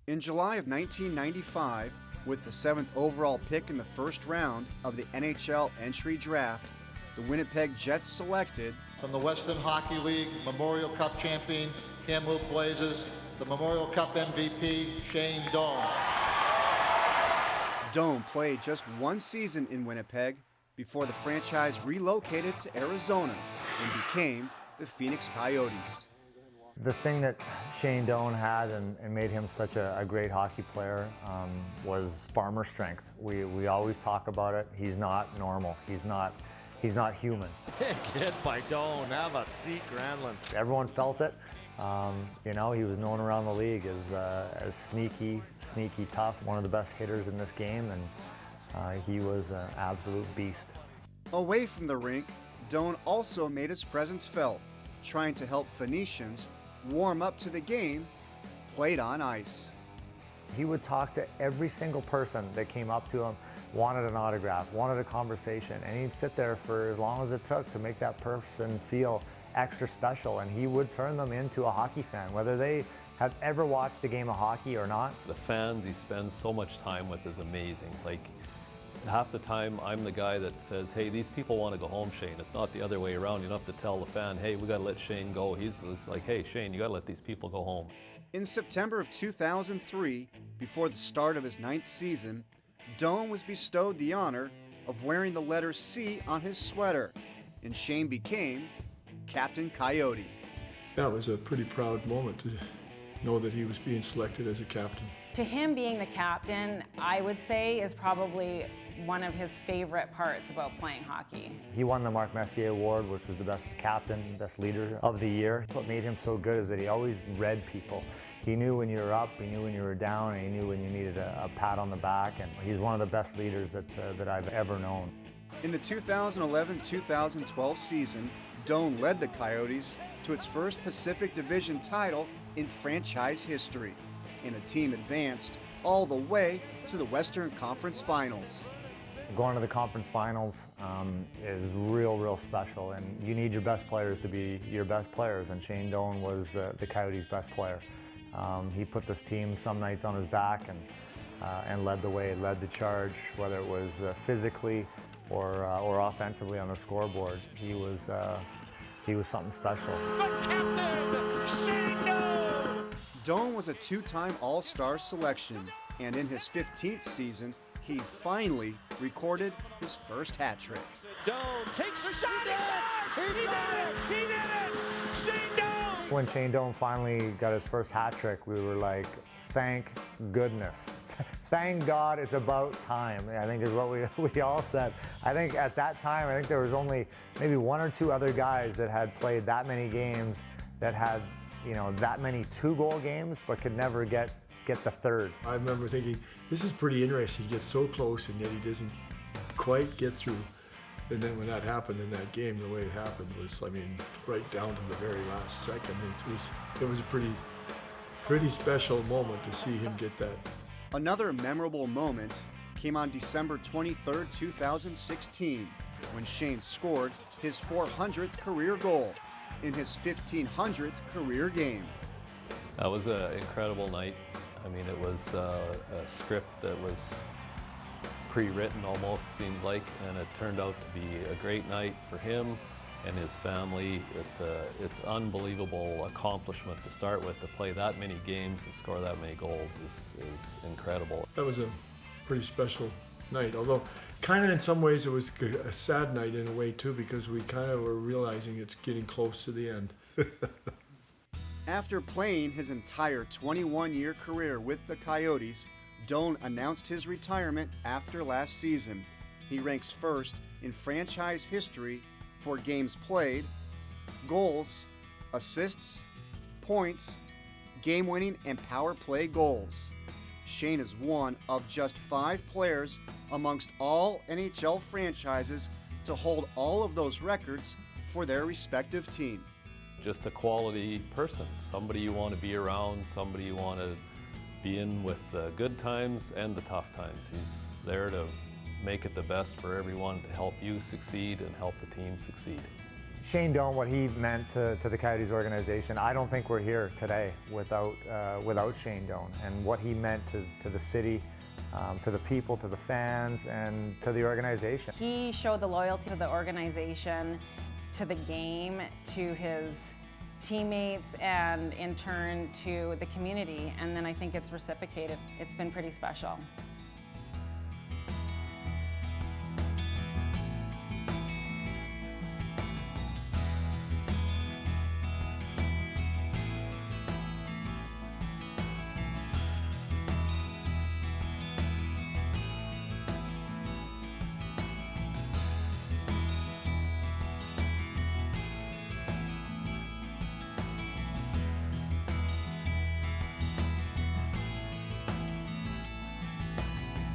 In July of 1995, with the 7th overall pick in the first round of the NHL entry draft, the Winnipeg Jets selected from the Western Hockey League Memorial Cup champion Kamloops Blazers, the Memorial Cup MVP Shane Doan. Doan played just one season in Winnipeg before the franchise relocated to Arizona and became the Phoenix Coyotes. The thing that Shane Doan had and made him such a great hockey player was farmer strength. We always talk about it. He's not normal. He's not human. Big hit by Doan. Have a seat, Granlund. Everyone felt it. He was known around the league as sneaky tough. One of the best hitters in this game, and he was an absolute beast. Away from the rink, Doan also made his presence felt, trying to help Phoenicians warm up to the game played on ice. He would talk to every single person that came up to him, wanted an autograph, wanted a conversation, and he'd sit there for as long as it took to make that person feel extra special, and he would turn them into a hockey fan, whether they have ever watched a game of hockey or not. The fans he spends so much time with is amazing. Like, half the time I'm the guy that says, hey, these people want to go home, Shane. It's not the other way around. You don't have to tell the fan, hey, we got to let Shane go. He's like, hey, Shane, you got to let these people go home. In September of 2003, before the start of his 9th season, Doan was bestowed the honor of wearing the letter C on his sweater, and Shane became Captain Coyote. That was a pretty proud moment to know that he was being selected as a captain. To him, being the captain, I would say, is probably one of his favorite parts about playing hockey. He won the Marc Messier Award, which was the best captain, best leader of the year. What made him so good is that he always read people. He knew when you were up, he knew when you were down, and he knew when you needed a pat on the back, and he's one of the best leaders that I've ever known. In the 2011-2012 season, Doan led the Coyotes to its first Pacific Division title in franchise history, and the team advanced all the way to the Western Conference Finals. Going to the conference finals is real special, and you need your best players to be your best players, and Shane Doan was the Coyotes' best player. He put this team some nights on his back and led the way, led the charge, whether it was physically or offensively on the scoreboard. He was something special. The captain, Shane Doan! Doan was a two-time All-Star selection, and in his 15th season, he finally recorded his first hat trick. Doan takes a shot. He did it! He did it! Shane Doan! When Shane Doan finally got his first hat trick, we were like, thank goodness. Thank God it's about time, I think is what we all said. I think at that time, I think there was only maybe one or two other guys that had played that many games that had, that many 2-goal games, but could never get the third. I remember thinking, this is pretty interesting. He gets so close and yet he doesn't quite get through. And then when that happened in that game, the way it happened was, right down to the very last second. It was a pretty special moment to see him get that. Another memorable moment came on December 23, 2016, when Shane scored his 400th career goal in his 1,500th career game. That was an incredible night. I mean, it was a script that was pre-written almost, seems like, and it turned out to be a great night for him and his family. It's unbelievable accomplishment to start with. To play that many games and score that many goals is incredible. That was a pretty special night, although kind of in some ways it was a sad night in a way too, because we kind of were realizing it's getting close to the end. After playing his entire 21-year career with the Coyotes, Doan announced his retirement after last season. He ranks first in franchise history for games played, goals, assists, points, game-winning, and power play goals. Shane is one of just 5 players amongst all NHL franchises to hold all of those records for their respective team. Just a quality person, somebody you want to be around, somebody you want to be in with the good times and the tough times. He's there to make it the best for everyone, to help you succeed and help the team succeed. Shane Doan, what he meant to the Coyotes organization, I don't think we're here today without Shane Doan, and what he meant to the city, to the people, to the fans, and to the organization. He showed the loyalty to the organization, to the game, to his teammates, and in turn to the community, and then I think it's reciprocated. It's been pretty special.